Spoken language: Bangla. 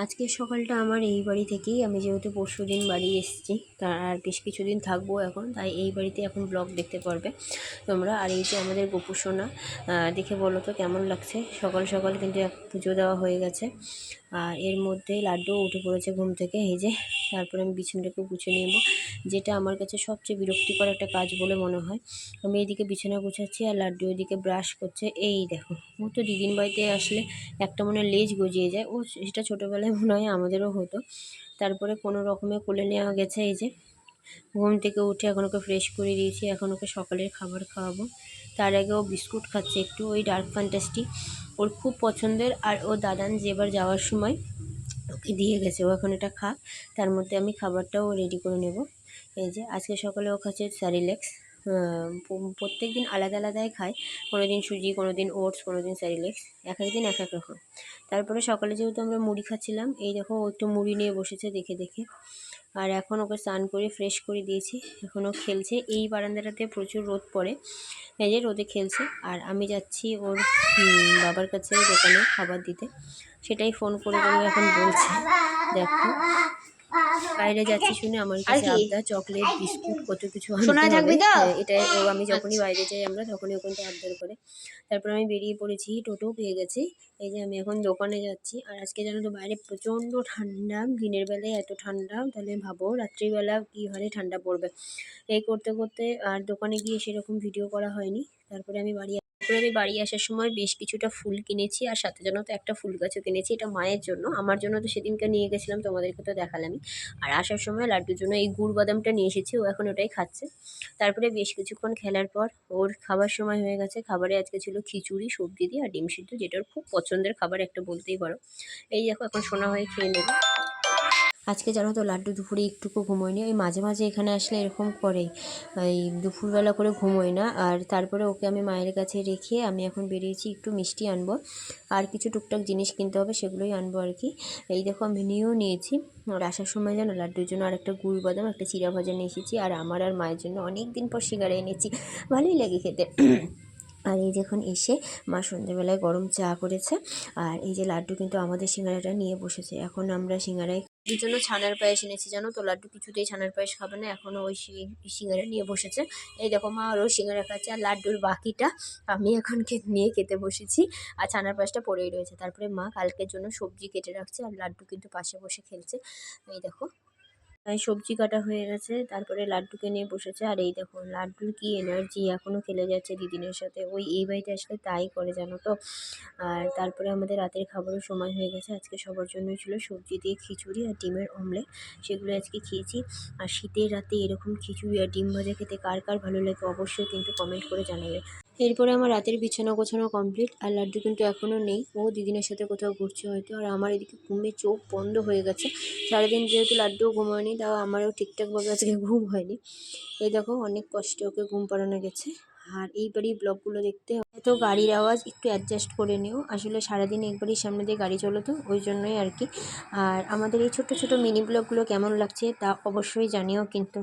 আজকের সকালটা আমার এই বাড়ি থেকেই, আমি যেহেতু পরশুদিন বাড়ি এসেছি তার আর বেশ কিছুদিন থাকবো এখন, তাই এই বাড়িতে এখন ব্লগ দেখতে পারবে তোমরা। আর এই যে আমাদের গোপু সোনা, দেখে বলো তো কেমন লাগছে। সকাল সকাল কিন্তু এক পুজো দেওয়া হয়ে গেছে, আর এর মধ্যেই লাড্ডু উঠে পড়েছে ঘুম থেকে। এই যে তারপরে আমি বিছানাটাকে গুছিয়ে নেব, যেটা আমার কাছে সবচেয়ে বিরক্তিকর একটা কাজ বলে মনে হয়। আমি এদিকে বিছানা গুছাচ্ছি আর লাড্ডু এদিকে ব্রাশ করছে। এই দেখো, ও তো দিদির বাড়িতে আসলে একটা মনে লেজ গজিয়ে যায়, ও সেটা ছোটোবেলায় মনে হয় আমাদেরও হতো। তারপরে কোনো রকমে কোলে নেওয়া গেছে। এই যে ঘুম থেকে উঠে এখন ওকে ফ্রেশ করে দিয়েছি, এখন ওকে সকালের খাবার খাওয়াবো। তার আগে ও বিস্কুট খাচ্ছে একটু, ওই ডার্ক ফ্যান্টাসটি ওর খুব পছন্দের। আর ও দাদান যেবার যাওয়ার সময় ওকে দিয়ে গেছে, ও এখন এটা খা। তার মধ্যে আমি খাবারটাও রেডি করে নেব। এই যে আজকে সকালে ও খাচ্ছে স্যারিলেক্স। প্রত্যেক দিন আলাদা আলাদাই খায়, কোনো দিন সুজি, কোনো দিন ওটস, কোনো দিন স্যারিলেক্স, এক এক দিন এক এক রকম। তারপরে সকালে যেহেতু আমরা মুড়ি খাচ্ছিলাম, এই দেখো ও একটু মুড়ি নিয়ে বসেছে দেখে দেখে। আর এখন ওকে স্নান করে ফ্রেশ করে দিয়েছি, এখনও খেলছে। এই বারান্দাটাতে প্রচুর রোদ পড়ে, এই যে রোদে খেলছে। আর আমি যাচ্ছি ওর বাবার কাছে দোকানে খাবার দিতে, সেটাই ফোন করে করে এখন বলছে। দেখো বাইরে যাচ্ছি শুনে আমার কাছে আবদার, চকলেট, বিস্কুট, কত কিছু আনতে হবে। এটাই ও, আমি যখনই বাইরে যাই আমরা তখনই ও কিন্তু আবদার করে। তারপর আমি বেরিয়ে পড়েছি, টোটো পেয়ে গেছি। এই যে আমি এখন দোকানে যাচ্ছি। আর আজকে জানো তো বাইরে প্রচণ্ড ঠান্ডা, দিনের বেলায় এত ঠান্ডা, তাহলে ভাবো রাত্রিবেলা কী হারে ঠান্ডা পড়বে। এই করতে করতে আর দোকানে গিয়ে সেরকম ভিডিও করা হয়নি। তারপরে আমি বাড়ি আসার সময় বেশ কিছুটা ফুল কিনেছি, আর সাথে জানো তো একটা ফুল গাছও কিনেছি। এটা মায়ের জন্য, আমার জন্য তো সেদিনকে নিয়ে গেছিলাম, তোমাদেরকে তো দেখালামই। আর আসার সময় লাড্ডুর জন্য এই গুড় বাদামটা নিয়ে এসেছি, ও এখন ওটাই খাচ্ছে। তারপরে বেশ কিছুক্ষণ খেলার পর ওর খাবার সময় হয়ে গেছে। খাবারে আজকে ছিল খিচুড়ি, সবজি দিয়ে আর ডিম সিদ্ধ, যেটা ওর খুব পছন্দের খাবার একটা বলতেই পারো। এই দেখো এখন সোনা হয়ে খেয়ে নেবে। আজকে জানো তো লাড্ডু দুপুরে একটুকু ঘুমোয়নি, ওই মাঝে মাঝে এখানে আসলে এরকম করেই, এই দুপুরবেলা করে ঘুমোয় না। আর তারপরে ওকে আমি মায়ের কাছে রেখে আমি এখন বেরিয়েছি, একটু মিষ্টি আনবো আর কিছু টুকটাক জিনিস কিনতে হবে, সেগুলোই আনবো আর কি। এই দেখো আমি নিয়েও নিয়েছি। আর আসার সময় জানো লাড্ডুর জন্য আর একটা গুড় বাদাম, একটা চিড়া ভাজা নিয়ে এসেছি। আর আমার আর মায়ের জন্য অনেক দিন পর সিঙ্গারা এনেছি, ভালোই লাগে খেতে। আর এই যখন এসে মা সন্ধ্যেবেলায় গরম চা করেছে, আর এই যে লাড্ডু কিন্তু আমাদের সিঙ্গারাটা নিয়ে বসেছে। এখন আমরা সিঙ্গারায় এর জন্য ছানার পায়েস এনেছি, জানো তো লাড্ডু কিছুতেই ছানার পায়েস খাবে না, এখনও ওই সিঙ্গারা নিয়ে বসেছে। এই দেখো মা আরও সিঙ্গারা খাচ্ছে, আর লাড্ডুর বাকিটা আমি এখন নিয়ে খেতে বসেছি, আর ছানার পায়েসটা পড়েই রয়েছে। তারপরে মা কালকের জন্য সবজি কেটে রাখছে, আর লাড্ডু কিন্তু পাশে বসে খেলছে। এই দেখো তাই সবজি কাটা হয়ে গেছে, তারপরে লাড্ডুকে নিয়ে বসেছে। আর এই দেখো লাড্ডুর কি এনার্জি, এখনও খেলে যাচ্ছে দিদিনের সাথে, ওই এই বাড়িতে আসলে তাই করে জানো তো। আর তারপরে আমাদের রাতের খাবারের সময় হয়ে গেছে। আজকে সবার জন্যই ছিল সবজি দিয়ে খিচুড়ি আর ডিমের অমলেট, সেগুলো আজকে খেয়েছি। আর শীতের রাতে এরকম খিচুড়ি আর ডিম ভাজা খেতে কার কার ভালো লাগে অবশ্যই কিন্তু কমেন্ট করে জানাবে। এরপরে আমার রাতের বিছানা গোছানো কমপ্লিট, আর লাড্ডু কিন্তু এখনও নেই, ও দিদিনের সাথে কোথাও ঘুরছে হয়তো। আর আমার এদিকে ঘুমে চোখ বন্ধ হয়ে গেছে, সারাদিন যেহেতু লাড্ডুও ঘুমায়নি, তাও আমারও ঠিকঠাকভাবে আজকে ঘুম হয়নি। এই দেখো অনেক কষ্টে ওকে ঘুম পাড়ানো গেছে। আর এইবারই ব্লগগুলো দেখতে হয়তো গাড়ির আওয়াজ একটু অ্যাডজাস্ট করে নিও, আসলে সারাদিন একবারই সামনে দিয়ে গাড়ি চলো তো, ওই জন্যই আর কি। আর আমাদের এই ছোট ছোট মিনি ব্লগগুলো কেমন লাগছে তা অবশ্যই জানিও কিন্তু।